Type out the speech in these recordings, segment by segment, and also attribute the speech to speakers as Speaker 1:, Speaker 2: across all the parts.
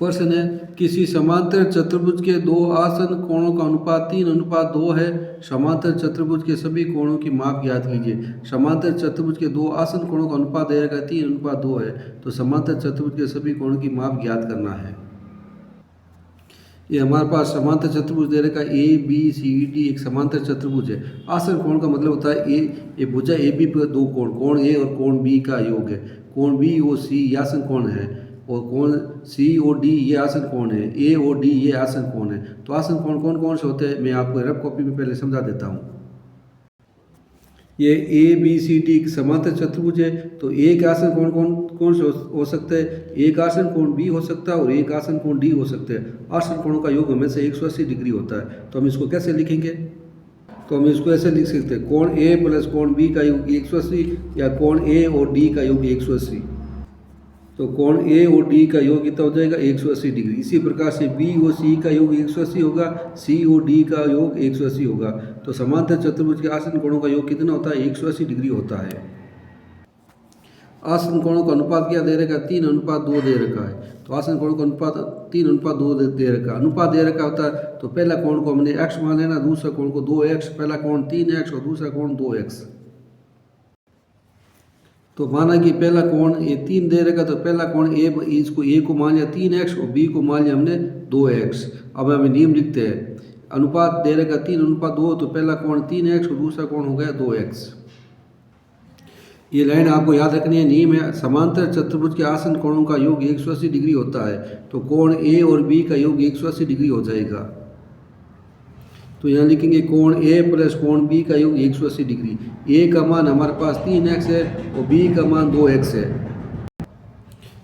Speaker 1: प्रश्न है, किसी समांतर चतुर्भुज के दो आसन कोणों का अनुपात 3:2 है। समांतर चतुर्भुज के सभी कोणों की माप ज्ञात कीजिए। समांतर चतुर्भुज के दो आसन कोणों का अनुपात दे रखा है 3:2 है। तो समांतर चतुर्भुज के सभी कोणों की माप ज्ञात करना है। ये हमारे पास समांतर चतुर्भुज दे रखा है, ए बी सी डी एक समांतर चतुर्भुज है। आसन कोण का मतलब होता है ये भुजा ए बी पर दो कोण, कोण ए और कोण बी का योग है। कोण बी और सी ये आसन कोण है, और कोण सी और डी ये आसन कोण है, ए और डी ये आसन कोण है। तो आसन कोण कौन कौन से होते हैं मैं आपको रफ कॉपी में पहले समझा देता हूँ। ये ए बी सी डी एक समांतर चतुर्भुज है, तो एक आसन कोण कौन कौन से हो सकते हैं? एक आसन कोण बी हो सकता है और एक आसन कोण डी हो सकते हैं। आसन कोणों का योग हमेशा 180 डिग्री होता है। तो हम इसको कैसे लिखेंगे? तो हम इसको ऐसे लिख सकते हैं, कोण ए प्लस कोण बी का योग 180 या कोण ए और डी का योग 180। तो कोण ए और डी का योग कितना हो जाएगा? 180 डिग्री। इसी प्रकार से बी और सी का योग 180 होगा, सी और डी का योग 180 होगा। तो समांतर चतुर्भुज के आसन कोणों का योग कितना होता है? 180 डिग्री होता है। आसन कोणों का अनुपात क्या दे रखा है? 3:2 दे रखा है। तो आसन कोणों का अनुपात 3:2 दे रखा है। अनुपात दे रखा होता है तो पहला कोण को हमने x मान लेना, दूसरा कोण को 2x, पहला कोण 3x और दूसरा कोण 2x। तो माना कि पहला कोण ये 3 दे रखा, तो पहला कोण ए, इसको ए को मान लिया 3x और बी को मान लिया हमने 2x। अब हमें नियम लिखते हैं, अनुपात दे रखा 3:2, तो पहला कोण 3x और दूसरा कोण हो गया 2x। ये लाइन आपको याद रखनी है। नियम है, समांतर चतुर्भुज के आसन कोणों का योग 180 डिग्री होता है। तो कोण ए और बी का योग 180 डिग्री हो जाएगा। तो यहाँ लिखेंगे कोण ए प्लस कोण बी का योग 180 डिग्री। ए का मान हमारे पास 3x है और बी का मान 2x है।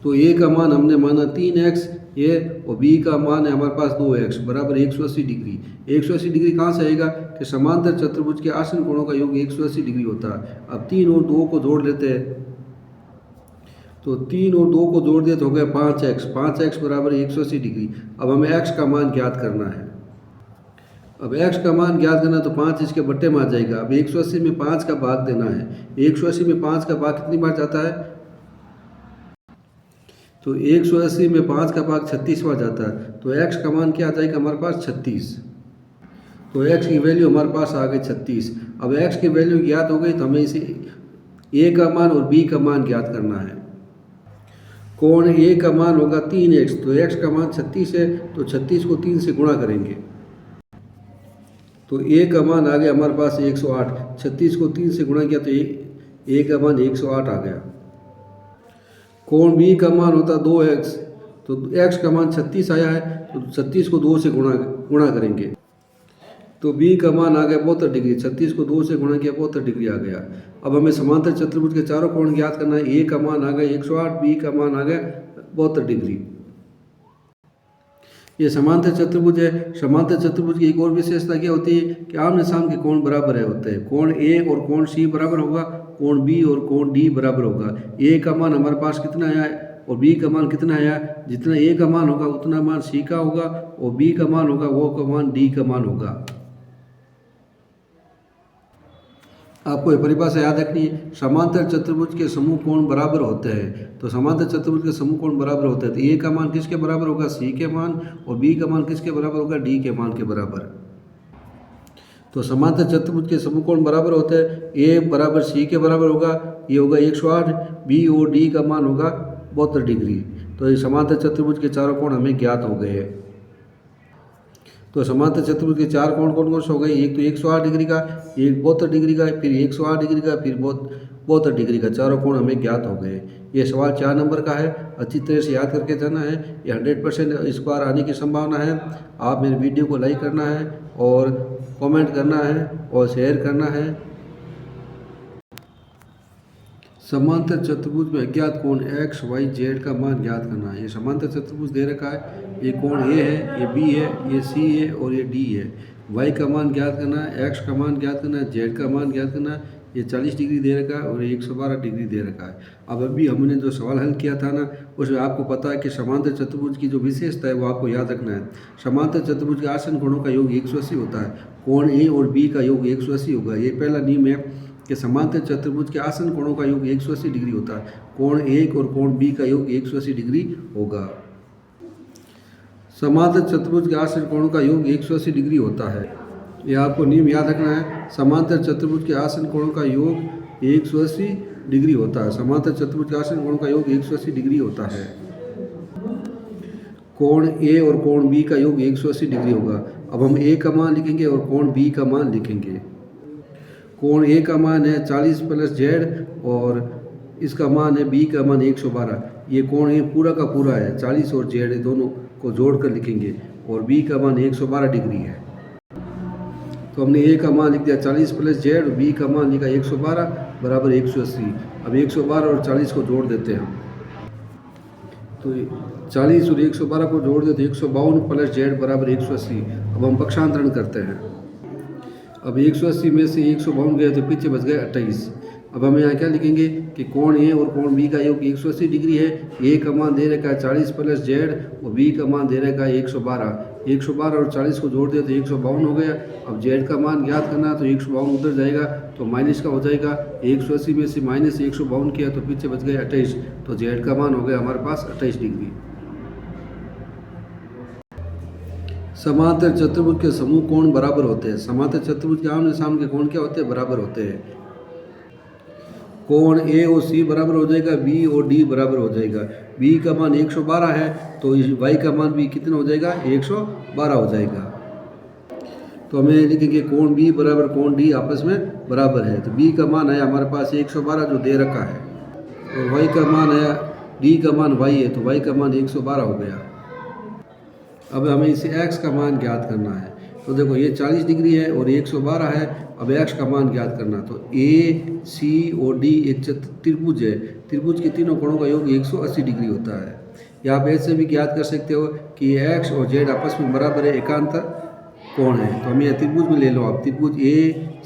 Speaker 1: तो ए का मान हमने माना 3x ये, और बी का मान है हमारे पास 2x बराबर 180 डिग्री। 180 डिग्री कहाँ से आएगा कि समांतर चतुर्भुज के आसन कोणों का योग 180 डिग्री होता है। अब 3 और 2 को जोड़ लेते हैं, तो 3 और 2 को जोड़ दिया तो हो गया 5x। 5x बराबर 180 डिग्री। अब हमें x का मान ज्ञात करना है। अब x का मान ज्ञात करना तो 5 इसके बट्टे में आ जाएगा। अब 180 में 5 का भाग देना है। 180 में 5 का भाग कितनी बार जाता है? तो 180 में 5 का भाग 36 बार जाता है। तो x का मान क्या आ जाएगा हमारे पास? 36। तो x की वैल्यू हमारे पास आ गई 36। अब x की वैल्यू ज्ञात हो गई तो हमें इसे a का मान और b का मान ज्ञात करना है। कोण a का मान होगा 3x, तो x का मान 36 है, तो 36 को 3 से गुणा करेंगे तो a का मान आ गया हमारे पास 108। 36 को 3 से गुणा किया तो a का मान 108 आ गया। कोण b का मान होता 2x, तो x का मान 36 आया है, तो 36 को 2 से गुणा करेंगे तो b का मान आ गया 72 डिग्री। 36 को 2 से गुणा किया 72 डिग्री आ गया। अब हमें समांतर चतुर्भुज के चारों कोण ज्ञात करना है। a का मान आ गया 108, b का मान आ गया 72 डिग्री। ये समांतर चतुर्भुज है। समांतर चतुर्भुज की एक और विशेषता क्या होती है कि आमने सामने के कोण बराबर है होते हैं। कोण ए और कोण सी बराबर होगा, कोण बी और कोण डी बराबर होगा। ए का मान हमारे पास कितना आया और बी का मान कितना आया? जितना ए का मान होगा उतना मान सी का होगा, और बी का मान होगा वो का मान डी का मान होगा। आपको ये परिभाषा याद रखनी है। समांतर चतुर्भुज के समूह कोण बराबर होते हैं। तो समांतर चतुर्भुज के समूह कोण बराबर होते हैं, तो ए का मान किसके बराबर होगा? सी के मान, और बी का मान किसके बराबर होगा? डी के मान के बराबर। तो समांतर चतुर्भुज के समूह कोण बराबर होते हैं। ए बराबर सी के बराबर होगा, ये होगा 108। बी और डी का मान होगा 72 डिग्री। तो ये समांतर चतुर्भुज के चारों कोण हमें ज्ञात हो गए हैं। तो समांतर चतुर्भुज के चार कोण कौन कौन से हो गए? एक तो 108 डिग्री का, एक 72 डिग्री का, फिर 108 डिग्री का, फिर 72 डिग्री का। चारों कोण हमें ज्ञात हो गए। ये सवाल 4 नंबर का है, अच्छी तरह से याद करके जाना है। ये 100% इस बार आने की संभावना है। आप मेरे वीडियो को लाइक करना है और कमेंट करना है और शेयर करना है। समांतर चतुर्भुज में अज्ञात कोण एक्स वाई जेड का मान ज्ञात करना है। ये समांतर चतुर्भुज दे रखा है। ये कोण ए है, ये बी है, ये सी है और ये डी है। वाई का मान ज्ञात करना है, एक्स का मान ज्ञात करना है, जेड का मान ज्ञात करना है। ये 40 डिग्री दे रखा है और 112 डिग्री दे रखा है। अब अभी हमने जो सवाल हल किया था ना, उसमें आपको पता है कि समांतर चतुर्भुज की जो विशेषता है वो आपको याद रखना है। समांतर चतुर्भुज के आसन कोणों का योग 180 होता है। कोण ए और बी का योग 180 होगा। ये पहला नियम है कि समांतर चतुर्भुज के आसन कोणों का योग 180 डिग्री होता है। कोण ए और कोण बी का योग 180 डिग्री होगा। समांतर चतुर्भुज के आसन कोणों का योग 180 डिग्री होता है। ये आपको नियम याद रखना है। समांतर चतुर्भुज के आसन कोणों का योग 180 डिग्री होता है। समांतर चतुर्भुज के आसन कोणों का योग 180 डिग्री होता है। कोण ए और कोण बी का योग 180 डिग्री होगा। अब हम ए का मान लिखेंगे और कोण बी का मान लिखेंगे। कोण ए का मान है 40 प्लस जेड और इसका मान है बी का मान 112। ये कोण ए पूरा का पूरा है, 40 और जेड दोनों को जोड़कर लिखेंगे और बी का मान 112 डिग्री है। तो हमने ए का मान लिख दिया 40 प्लस जेड और बी का मान लिखा 112 बराबर 180। अब 112 और 40 को जोड़ देते हैं हम। तो 40 और 112 को जोड़ देते 152 प्लस जेड बराबर 180। अब हम पक्षांतरण करते हैं। अब 180 में से 152 गए तो पीछे बच गए 28। अब हम यहाँ क्या लिखेंगे कि कोण ए और कोण बी का योग 180 डिग्री है। ए का मान दे रखा है 40 प्लस जेड और बी का मान दे रखा है 112। 112 और 40 को जोड़ दिया तो 152 हो गया। अब जेड का मान ज्ञात करना तो 152 उधर जाएगा तो माइनस का हो जाएगा। 180 में से माइनस 152 किया तो पीछे बच गए 28। तो जेड का मान हो गया हमारे पास 28 डिग्री। समांतर चतुर्भुज के समूह कोण बराबर होते हैं। समांतर चतुर्भुज के आमने सामने के कोण क्या होते हैं? बराबर होते हैं। कोण ए और सी बराबर हो जाएगा, बी और डी बराबर हो जाएगा। बी का मान 112 है तो वाई का मान भी कितना हो जाएगा? 112 हो जाएगा। तो हमें लिखेंगे कोण बी बराबर कोण डी आपस में बराबर है। तो बी का मान है हमारे पास 112 जो दे रखा है और वाई का मान है, डी का मान वाई है तो वाई का मान 112 हो गया। अब हमें इसे x का मान ज्ञात करना है। तो देखो ये 40 डिग्री है और 112 है। अब x का मान ज्ञात करना तो a, c और d एक त्रिभुज है। त्रिभुज के तीनों कोणों का योग 180 डिग्री होता है। यहाँ पे ऐसे भी ज्ञात कर सकते हो कि x और z आपस में बराबर है, एकांतर कोण है। तो हम ये त्रिभुज में ले लो। आप त्रिभुज a,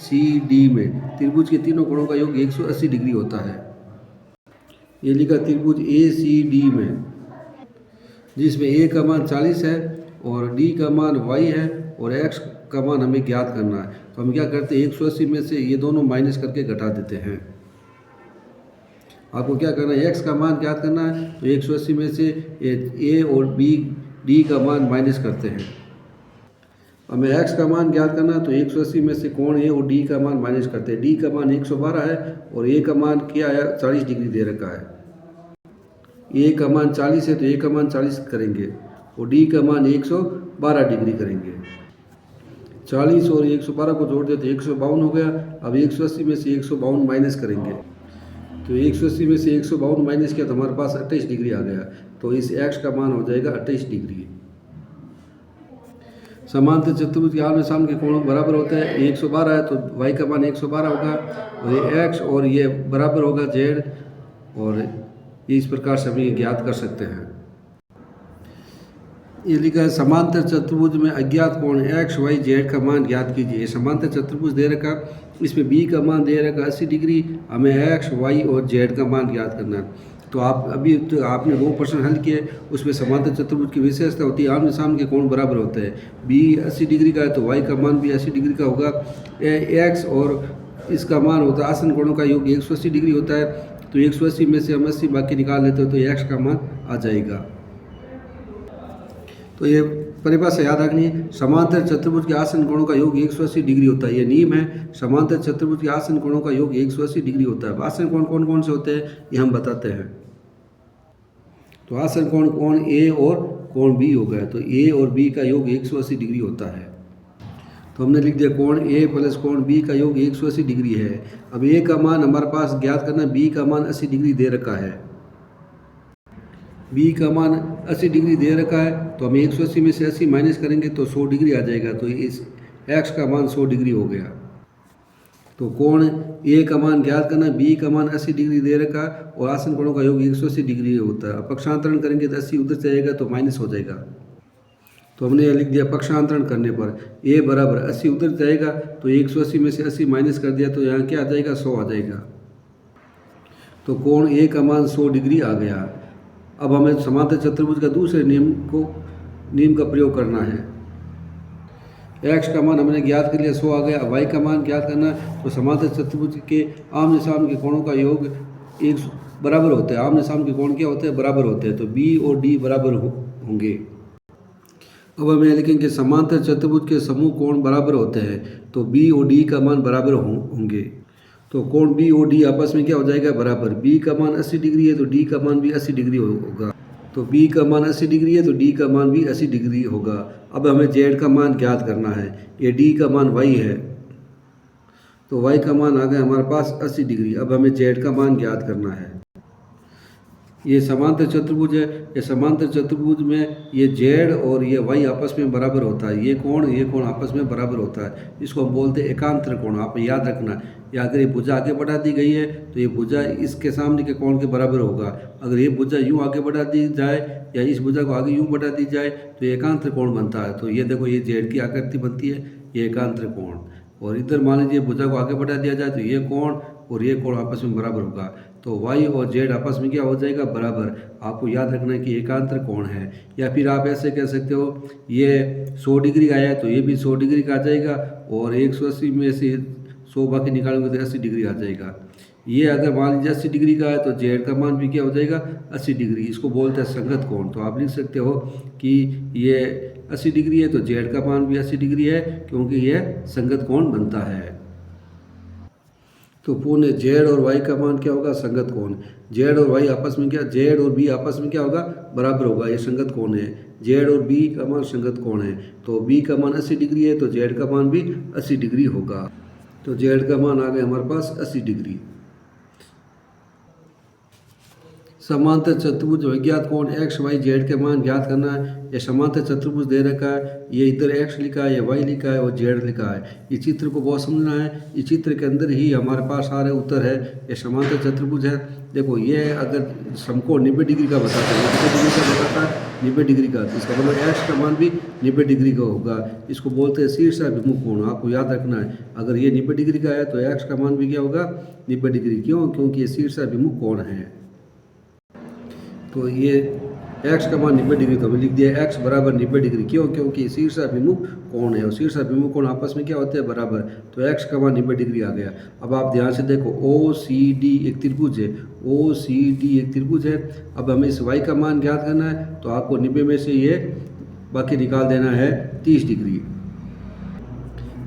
Speaker 1: c, d में त्रिभुज के तीनों कोणों का योग 180 डिग्री होता है। ये लिखा त्रिभुज a, c, d में, जिसमें a का मान 40 है और d का मान y है और x का मान हमें ज्ञात करना है। तो हम क्या करते हैं 180 में से ये दोनों माइनस करके घटा देते हैं। आपको क्या करना है? x का मान ज्ञात करना है तो 180 में से a और b, d का मान माइनस करते हैं। हमें x का मान ज्ञात करना है तो 180 में से कोण a और d का मान माइनस करते हैं। d का मान 112 है और a का मान क्या है? 40 डिग्री दे रखा है। a का मान 40 है तो a का मान 40 करेंगे और d का मान 112 डिग्री करेंगे। 40 और 112 को जोड़ देते 152 हो गया। अब 180 में से 152 माइनस करेंगे तो 180 में से 152 माइनस किया तो हमारे पास 28 डिग्री आ गया। तो इस x का मान हो जाएगा 28 डिग्री। समांतर चतुर्भुज के आमने सामने के कोण बराबर होते हैं। 112 है तो y का मान 112 होगा और ये x और ये बराबर होगा z और इस प्रकार से हम ये ज्ञात कर सकते हैं। ये लिखा है समांतर चतुर्भुज में अज्ञात कोण x, y, z का मान ज्ञात कीजिए। समांतर चतुर्भुज दे रखा, इसमें b का मान दे रखा 80 डिग्री। हमें x, y और z का मान ज्ञात करना है। तो आप अभी तो आपने 2 प्रश्न हल किए, उसमें समांतर चतुर्भुज की विशेषता होती है आमने सामने के कोण बराबर होते हैं। b 80 डिग्री का है तो y का मान भी 80 डिग्री का होगा। x और इसका मान होता है आसन कोणों का योग 180 डिग्री होता है। तो 180 में से हम 80 बाकी निकाल लेते हो तो x का मान आ जाएगा। तो ये परिभाषा याद रखनी है। समांतर चतुर्भुज के आसन कोणों का योग 180 डिग्री होता है। ये नियम है। समांतर चतुर्भुज के आसन कोणों का योग 180 डिग्री होता है। आसन कोण कौन कौन से होते हैं ये हम बताते हैं। तो आसन कोण कोण ए और कोण बी हो गया। तो ए और बी का योग 180 डिग्री होता है। तो हमने लिख दिया कोण ए प्लस कोण बी का योग 180 डिग्री है। अब ए का मान हमारे पास ज्ञात करना, बी का मान 80 डिग्री दे रखा है। बी का मान 80 डिग्री दे रखा है तो हम 180 में से 80 माइनस करेंगे तो 100 डिग्री आ जाएगा। तो इस x का मान 100 डिग्री हो गया। तो कोण ए का मान ज्ञात करना, बी का मान 80 डिग्री दे रखा और आसन कोणों का योग 180 डिग्री होता है। पक्षांतरण करेंगे तो 80 उधर जाएगा तो माइनस हो जाएगा। तो हमने लिख दिया पक्षांतरण करने पर a बराबर 80 उधर जाएगा तो 180 में से 80 माइनस कर दिया तो यहाँ क्या आ जाएगा? 100 आ जाएगा। तो कोण ए का मान 100 डिग्री आ गया। अब हमें समांतर चतुर्भुज का दूसरे नियम का प्रयोग करना है। x का मान हमने ज्ञात कर लिया 100 आ गया। y का मान ज्ञात करना है तो समांतर चतुर्भुज के आमने सामने के कोणों का योग एक बराबर होता है। आमने सामने के कोण क्या होते हैं? बराबर होते हैं। तो b और d बराबर होंगे। अब हम यहाँ लिखेंगे समांतर चतुर्भुज के समूह कोण बराबर होते हैं तो बी और डी का मान बराबर होंगे। तो कोण बी और डी आपस में क्या हो जाएगा बराबर। बी का मान 80 डिग्री है तो डी का मान भी 80 डिग्री होगा। तो बी का मान 80 डिग्री है तो डी का मान भी 80 डिग्री होगा। अब हमें जेड का मान ज्ञात करना है। ये डी का मान वाई है तो वाई का मान आ गया हमारे पास 80 डिग्री। अब हमें जेड का मान ज्ञात करना है। ये समांतर चतुर्भुज है। ये समांतर चतुर्भुज में ये जेड और ये वाई आपस में बराबर होता है। ये कोण आपस में बराबर होता है। इसको हम बोलते हैं एकांतर कोण। आप याद रखना, या अगर ये भुजा आगे बढ़ा दी गई है तो ये भुजा इसके सामने के कोण के बराबर होगा। अगर ये भुजा यूँ आगे बढ़ा दी जाए या इस भुजा को आगे यूँ बढ़ा दी जाए तो ये एकांतर कोण बनता है। तो ये देखो, ये जेड की आकृति बनती है, ये एकांतर कोण। और इधर मान लीजिए भुजा को आगे बढ़ा दिया जाए तो ये कोण और ये कोण आपस में बराबर होगा। तो वाई और जेड आपस में क्या हो जाएगा बराबर। आपको याद रखना है कि एकांतर कोण है। या फिर आप ऐसे कह सकते हो, ये 100 डिग्री का है तो ये भी 100 डिग्री का आ जाएगा, और 180 में से 100 बाकी निकालेंगे तो 80 डिग्री आ जाएगा। ये अगर मान लीजिए 80 डिग्री का है तो जेड का मान भी क्या हो जाएगा 80 डिग्री। इसको बोलते हैं संगत कोण। तो आप लिख सकते हो कि ये 80 डिग्री है तो जेड का मान भी 80 डिग्री है, क्योंकि यह संगत कोण बनता है। तो पुनः जेड और वाई का मान क्या होगा संगत कोण। जेड और वाई आपस में क्या, जेड और बी आपस में क्या होगा बराबर होगा। ये संगत कोण है। जेड और बी का मान संगत कोण है। तो बी का मान 80 डिग्री है तो जेड का मान भी 80 डिग्री होगा। तो जेड का मान आ गया हमारे पास 80 डिग्री। समांतर चतुर्भुज विज्ञात कोण एक्स वाई जेड के मान ज्ञात करना है। ये समांतर चतुर्भुज दे रखा है, ये इधर एक्स लिखा है, ये वाई लिखा है और जेड लिखा है। इस चित्र को बहुत समझना है। इस चित्र के अंदर ही हमारे पास सारे उत्तर है। ये समांतर चतुर्भुज है। देखो, ये अगर समकोण 90 डिग्री का बताता है, 90 डिग्री का बताता है 90 डिग्री का, तो इसका मतलब एक्स का मान भी 90 डिग्री का होगा। इसको बोलते हैं शीर्षाभिमुख कोण। आपको याद रखना है, अगर ये 90 डिग्री का है तो एक्स का मान भी क्या होगा 90 डिग्री। क्यों? क्योंकि ये शीर्षाभिमुख कोण है। तो ये x का मान 90 डिग्री, तो हमने लिख दिया x बराबर 90 डिग्री। क्यों? क्योंकि शीर्षाभिमुख कोण है और शीर्षाभिमुख कोण आपस में क्या होते हैं बराबर। तो x का मान 90 डिग्री आ गया। अब आप ध्यान से देखो, OCD एक त्रिभुज है। OCD एक त्रिभुज है। अब हमें इस y का मान ज्ञात करना है तो आपको 90 में से ये बाकी निकाल देना है 30 डिग्री।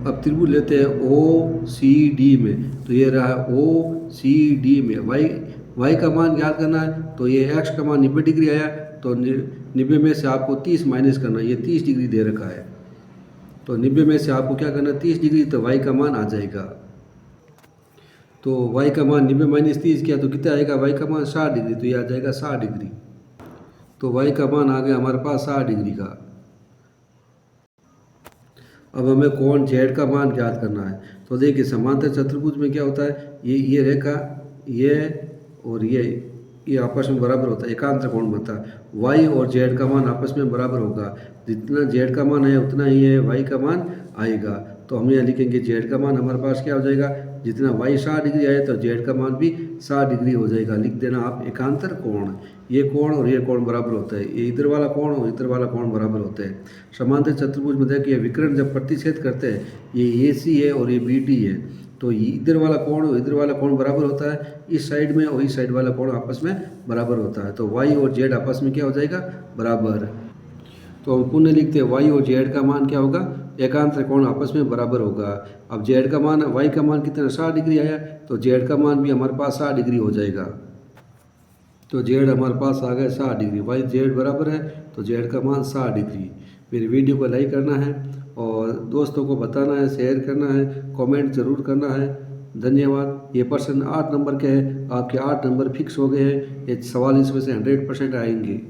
Speaker 1: अब त्रिभुज लेते हैं OCD में, तो ये रहा OCD में y का मान ज्ञात करना है। तो ये x का मान 90 डिग्री आया, तो 90 में से आपको 30 माइनस करना है। ये 30 डिग्री दे रखा है, तो 90 में से आपको क्या करना है 30 डिग्री, तो y का मान आ जाएगा। तो y का मान 90 माइनस 30 किया तो कितना आएगा, y का मान 60 डिग्री, तो ये आ जाएगा 60 डिग्री। तो y का मान आ गया हमारे पास 60 डिग्री का। अब हमें कोण जेड का मान ज्ञात करना है। तो देखिए, समांतर चतुर्भुज में क्या होता है, ये रेखा ये और ये आपस में बराबर होता है, एकांतर कोण बनता है। वाई और जेड का मान आपस में बराबर होगा। जितना जेड का मान है उतना ही है वाई का मान आएगा। तो हम यहाँ लिखेंगे जेड का मान हमारे पास क्या हो जाएगा, जितना वाई 60 डिग्री आए तो जेड का मान भी 60 डिग्री हो जाएगा। लिख देना आप एकांतर कोण। ये कोण और ये कोण बराबर होता है। ये इधर वाला कोण और इधर वाला कोण बराबर होता है। समांतर चतुर्भुज में देखिए, विकर्ण जब प्रतिच्छेद करते हैं, ये AC है और ये BD है, तो इधर वाला कोण और इधर वाला कोण बराबर होता है। इस साइड में और इस साइड वाला कोण आपस में बराबर होता है। तो वाई और जेड आपस में क्या हो जाएगा बराबर। तो हम पुनः लिखते हैं, वाई और जेड का मान क्या होगा, एकांतर कोण आपस में बराबर होगा। अब जेड का मान, वाई का मान कितना 60 डिग्री आया, तो जेड का मान भी हमारे पास 60 डिग्री हो जाएगा। तो जेड हमारे पास आ गया 60 डिग्री। वाई जेड बराबर है तो जेड का मान 60 डिग्री। मेरी वीडियो को लाइक करना है और दोस्तों को बताना है, शेयर करना है, कमेंट ज़रूर करना है। धन्यवाद। ये प्रश्न 8 नंबर के हैं। आपके 8 नंबर फिक्स हो गए हैं। ये सवाल इसमें से 100% आएंगे।